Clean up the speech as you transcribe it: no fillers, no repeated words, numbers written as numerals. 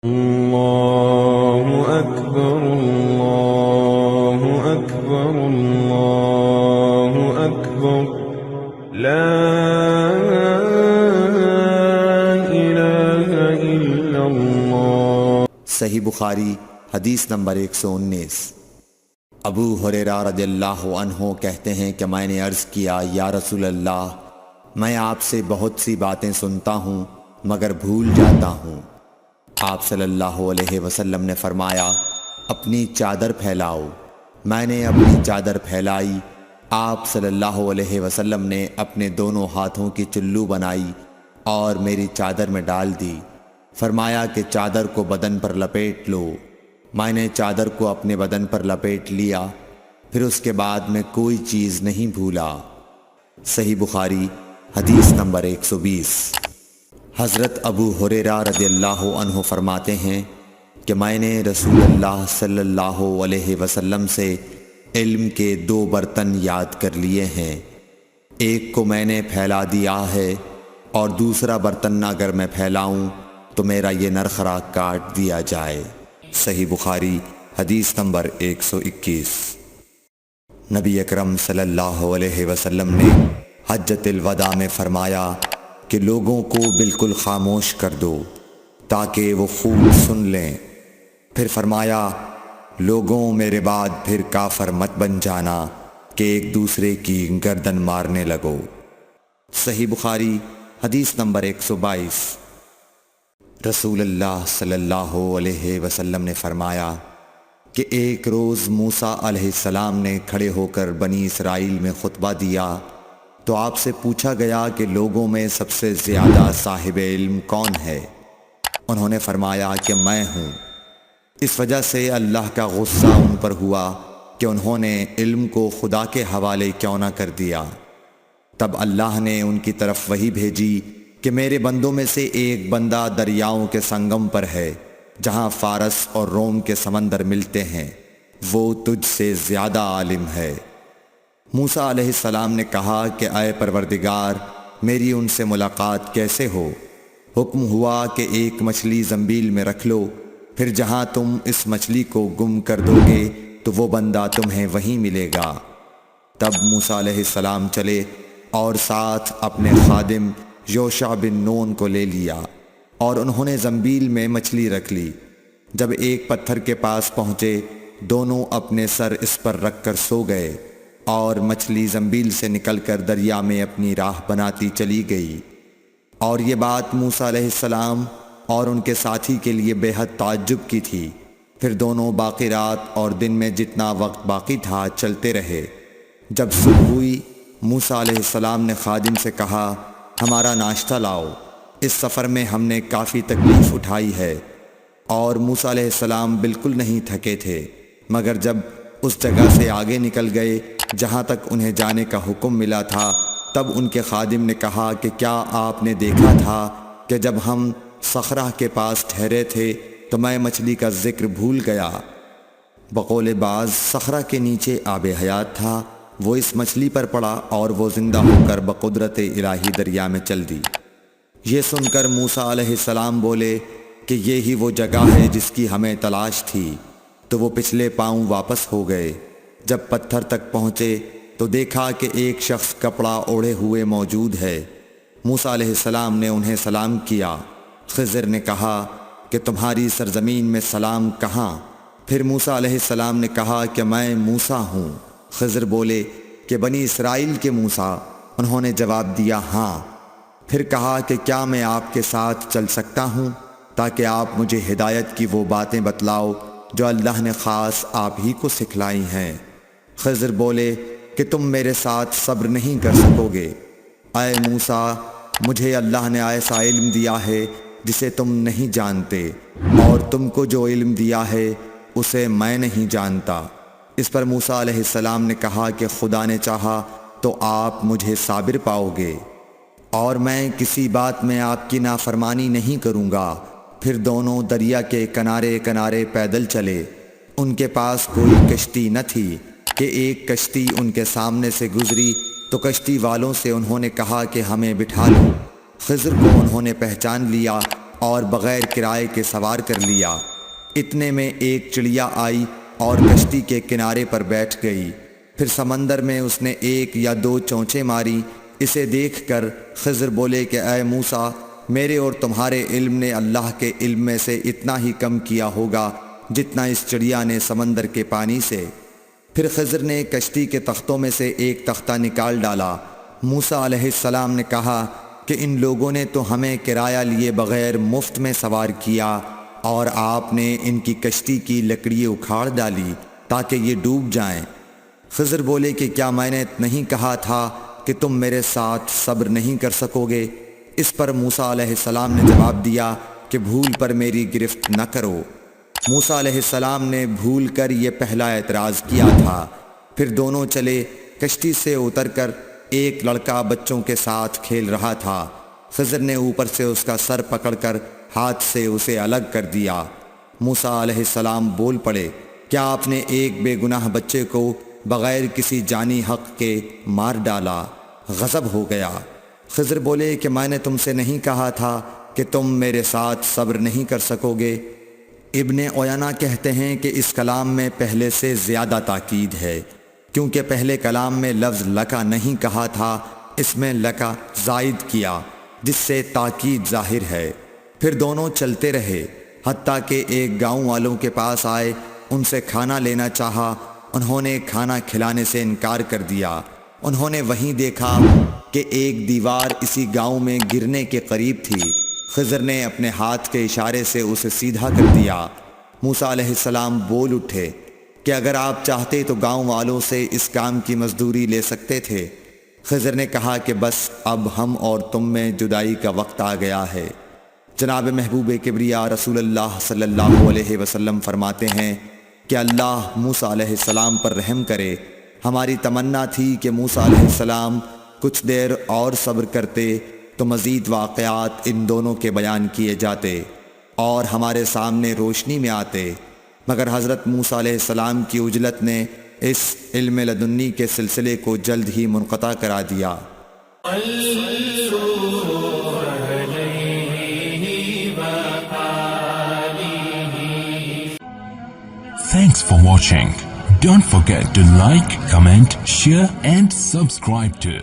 اللہ اکبر اللہ اکبر اللہ اکبر لا الہ الا اللہ۔ صحیح بخاری حدیث نمبر 119۔ ابو ہریرہ رضی اللہ عنہ کہتے ہیں کہ میں نے عرض کیا، یا رسول اللہ، میں آپ سے بہت سی باتیں سنتا ہوں مگر بھول جاتا ہوں۔ آپ صلی اللہ علیہ وسلم نے فرمایا، اپنی چادر پھیلاؤ۔ میں نے اپنی چادر پھیلائی۔ آپ صلی اللہ علیہ وسلم نے اپنے دونوں ہاتھوں کی چلو بنائی اور میری چادر میں ڈال دی۔ فرمایا کہ چادر کو بدن پر لپیٹ لو۔ میں نے چادر کو اپنے بدن پر لپیٹ لیا، پھر اس کے بعد میں کوئی چیز نہیں بھولا۔ صحیح بخاری حدیث نمبر 120۔ حضرت ابو ہریرہ رضی اللہ عنہ فرماتے ہیں کہ میں نے رسول اللہ صلی اللہ علیہ وسلم سے علم کے 2 برتن یاد کر لیے ہیں، ایک کو میں نے پھیلا دیا ہے اور دوسرا برتن اگر میں پھیلاؤں تو میرا یہ نرخرا کاٹ دیا جائے۔ صحیح بخاری حدیث نمبر 121۔ نبی اکرم صلی اللہ علیہ وسلم نے حجۃ الوداع میں فرمایا کہ لوگوں کو بالکل خاموش کر دو تاکہ وہ خوب سن لیں۔ پھر فرمایا، لوگوں میرے بعد پھر کافر مت بن جانا کہ ایک دوسرے کی گردن مارنے لگو۔ صحیح بخاری حدیث نمبر 122۔ رسول اللہ صلی اللہ علیہ وسلم نے فرمایا کہ ایک روز موسیٰ علیہ السلام نے کھڑے ہو کر بنی اسرائیل میں خطبہ دیا تو آپ سے پوچھا گیا کہ لوگوں میں سب سے زیادہ صاحب علم کون ہے؟ انہوں نے فرمایا کہ میں ہوں۔ اس وجہ سے اللہ کا غصہ ان پر ہوا کہ انہوں نے علم کو خدا کے حوالے کیوں نہ کر دیا۔ تب اللہ نے ان کی طرف وحی بھیجی کہ میرے بندوں میں سے ایک بندہ دریاؤں کے سنگم پر ہے جہاں فارس اور روم کے سمندر ملتے ہیں، وہ تجھ سے زیادہ عالم ہے۔ موسیٰ علیہ السلام نے کہا کہ اے پروردگار، میری ان سے ملاقات کیسے ہو؟ حکم ہوا کہ ایک مچھلی زنبیل میں رکھ لو، پھر جہاں تم اس مچھلی کو گم کر دو گے تو وہ بندہ تمہیں وہیں ملے گا۔ تب موسیٰ علیہ السلام چلے اور ساتھ اپنے خادم یوشع بن نون کو لے لیا اور انہوں نے زنبیل میں مچھلی رکھ لی۔ جب ایک پتھر کے پاس پہنچے، دونوں اپنے سر اس پر رکھ کر سو گئے اور مچھلی زنبیل سے نکل کر دریا میں اپنی راہ بناتی چلی گئی۔ اور یہ بات موسیٰ علیہ السلام اور ان کے ساتھی کے لیے بے حد تعجب کی تھی۔ پھر دونوں باقی رات اور دن میں جتنا وقت باقی تھا چلتے رہے۔ جب صبح ہوئی، موسیٰ علیہ السلام نے خادم سے کہا، ہمارا ناشتہ لاؤ، اس سفر میں ہم نے کافی تکلیف اٹھائی ہے۔ اور موسیٰ علیہ السلام بالکل نہیں تھکے تھے، مگر جب اس جگہ سے آگے نکل گئے جہاں تک انہیں جانے کا حکم ملا تھا، تب ان کے خادم نے کہا کہ کیا آپ نے دیکھا تھا کہ جب ہم صخرہ کے پاس ٹھہرے تھے تو میں مچھلی کا ذکر بھول گیا؟ بقول بعض صخرہ کے نیچے آب حیات تھا، وہ اس مچھلی پر پڑا اور وہ زندہ ہو کر بقدرت الہی دریا میں چل دی۔ یہ سن کر موسیٰ علیہ السلام بولے کہ یہی وہ جگہ ہے جس کی ہمیں تلاش تھی، تو وہ پچھلے پاؤں واپس ہو گئے۔ جب پتھر تک پہنچے تو دیکھا کہ ایک شخص کپڑا اوڑھے ہوئے موجود ہے۔ موسیٰ علیہ السلام نے انہیں سلام کیا۔ خضر نے کہا کہ تمہاری سرزمین میں سلام کہاں؟ پھر موسیٰ علیہ السلام نے کہا کہ میں موسیٰ ہوں۔ خضر بولے کہ بنی اسرائیل کے موسیٰ؟ انہوں نے جواب دیا، ہاں۔ پھر کہا کہ کیا میں آپ کے ساتھ چل سکتا ہوں تاکہ آپ مجھے ہدایت کی وہ باتیں بتلاؤ جو اللہ نے خاص آپ ہی کو سکھلائی ہیں؟ خضر بولے کہ تم میرے ساتھ صبر نہیں کر سکو گے۔ اے موسیٰ، مجھے اللہ نے ایسا علم دیا ہے جسے تم نہیں جانتے، اور تم کو جو علم دیا ہے اسے میں نہیں جانتا۔ اس پر موسیٰ علیہ السلام نے کہا کہ خدا نے چاہا تو آپ مجھے صابر پاؤ گے، اور میں کسی بات میں آپ کی نافرمانی نہیں کروں گا۔ پھر دونوں دریا کے کنارے کنارے پیدل چلے۔ ان کے پاس کوئی کشتی نہ تھی کہ ایک کشتی ان کے سامنے سے گزری تو کشتی والوں سے انہوں نے کہا کہ ہمیں بٹھا لو۔ خضر کو انہوں نے پہچان لیا اور بغیر کرائے کے سوار کر لیا۔ اتنے میں ایک چڑیا آئی اور کشتی کے کنارے پر بیٹھ گئی۔ پھر سمندر میں اس نے 1 یا 2 چونچیں ماری۔ اسے دیکھ کر خضر بولے کہ اے موسیٰ، میرے اور تمہارے علم نے اللہ کے علم میں سے اتنا ہی کم کیا ہوگا جتنا اس چڑیا نے سمندر کے پانی سے۔ پھر خضر نے کشتی کے تختوں میں سے ایک تختہ نکال ڈالا۔ موسیٰ علیہ السلام نے کہا کہ ان لوگوں نے تو ہمیں کرایہ لیے بغیر مفت میں سوار کیا، اور آپ نے ان کی کشتی کی لکڑی اکھاڑ ڈالی تاکہ یہ ڈوب جائیں۔ خضر بولے کہ کیا میں نے نہیں کہا تھا کہ تم میرے ساتھ صبر نہیں کر سکو گے؟ اس پر موسیٰ علیہ السلام نے جواب دیا کہ بھول پر میری گرفت نہ کرو۔ موسیٰ علیہ السلام نے بھول کر یہ پہلا اعتراض کیا تھا۔ پھر دونوں چلے۔ کشتی سے اتر کر ایک لڑکا بچوں کے ساتھ کھیل رہا تھا۔ خضر نے اوپر سے اس کا سر پکڑ کر ہاتھ سے اسے الگ کر دیا۔ موسیٰ علیہ السلام بول پڑے، کیا آپ نے ایک بے گناہ بچے کو بغیر کسی جانی حق کے مار ڈالا؟ غضب ہو گیا۔ خضر بولے کہ میں نے تم سے نہیں کہا تھا کہ تم میرے ساتھ صبر نہیں کر سکو گے؟ ابن عیینہ کہتے ہیں کہ اس کلام میں پہلے سے زیادہ تاکید ہے، کیونکہ پہلے کلام میں لفظ لکا نہیں کہا تھا، اس میں لکا زائد کیا، جس سے تاکید ظاہر ہے۔ پھر دونوں چلتے رہے، حتیٰ کہ ایک گاؤں والوں کے پاس آئے، ان سے کھانا لینا چاہا۔ انہوں نے کھانا کھلانے سے انکار کر دیا۔ انہوں نے وہیں دیکھا کہ ایک دیوار اسی گاؤں میں گرنے کے قریب تھی۔ خضر نے اپنے ہاتھ کے اشارے سے اسے سیدھا کر دیا۔ موسیٰ علیہ السلام بول اٹھے کہ اگر آپ چاہتے تو گاؤں والوں سے اس کام کی مزدوری لے سکتے تھے۔ خضر نے کہا کہ بس اب ہم اور تم میں جدائی کا وقت آ گیا ہے۔ جناب محبوب کبریا رسول اللہ صلی اللہ علیہ وسلم فرماتے ہیں کہ اللہ موسیٰ علیہ السلام پر رحم کرے۔ ہماری تمنا تھی کہ موسیٰ علیہ السلام کچھ دیر اور صبر کرتے تو مزید واقعات ان دونوں کے بیان کیے جاتے اور ہمارے سامنے روشنی میں آتے، مگر حضرت موسیٰ علیہ السلام کی عجلت نے اس علم لدنی کے سلسلے کو جلد ہی منقطع کرا دیا۔ Thanks for watching. Don't forget to like, comment, share and subscribe to